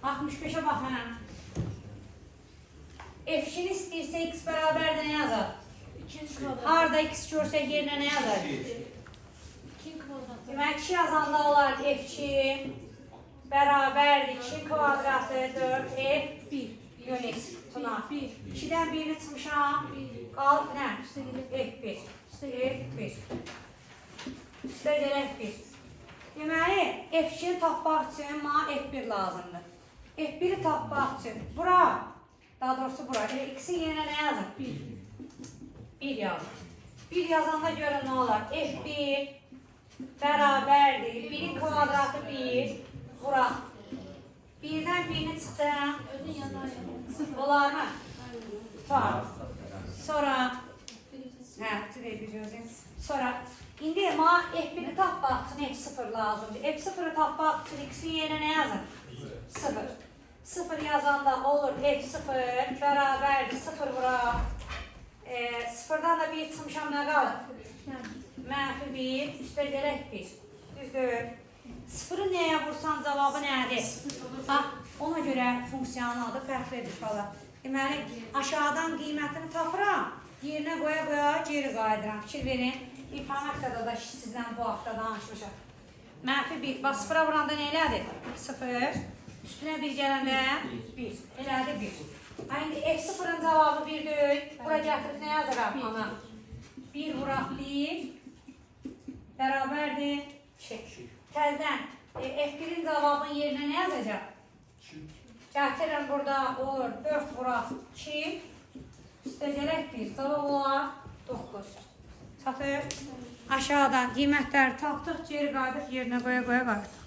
65'e baxın. F2'ni istəyirsə x bərabər də nə yazar? Harada x görsək yerinə nə yazar? Demək 2 yazanda olar F2 bərabərdir 2 kvadratı 4F1 yönüx buna. 2-dən 1'ni çıxmışam. Qalıb nə? F1. F1. Üstəgəl F1. Deməli, F2'ni tapmaq üçün mənə F1 lazımdır. F1'i tapmaq üçün bura, daha doğrusu bura. X'in yerinə nə yazın? 1 yazın. 1 yazanda görün nə olar? F1 bərabərdir. 1'in kvadratı 1. Bura. 1'dən 1'ni çıxdım. Olar mı? Var. Sonra sonra indi mənə F1'i tapmaq üçün F0 lazımdır. F0'ı tapmaq üçün X'in yerinə nə yazın? 0. 0 yazanda olur F0 bərabərdir 0 bura. 0'dan da 1 çıxmışam nə qalır? -1 üstə gələk 1. Düzdür. 0'ı nəyə vursan cavabı nədir? Bax, ona görə funksiyanın adı fərqlidir falan. Deməli, aşağıdan qiymətini tapıram, yerinə qoya-qoya geri qayıdıram. Fikir verin, informatikada da sizdən bu hafta danışmışam. -1, bax 0'a vuranda nə elədir? 0, üstünə 1 gələndə 1, elədir 1. İndi F0'ın cavabı 1'dir, bura gətirib nə yazıram? 1 vuraq 1, bərabərdir 2. Təzdən F1'in cavabının yerinə nə yazacaq? Gətirin burada olur 4 vuraq 2, üstəcələk 1, cavab olar 9. Çatır. Aşağıdan qiymətləri tapdıq, geri qayıdıq, yerinə qoya-qoya qayıdıq.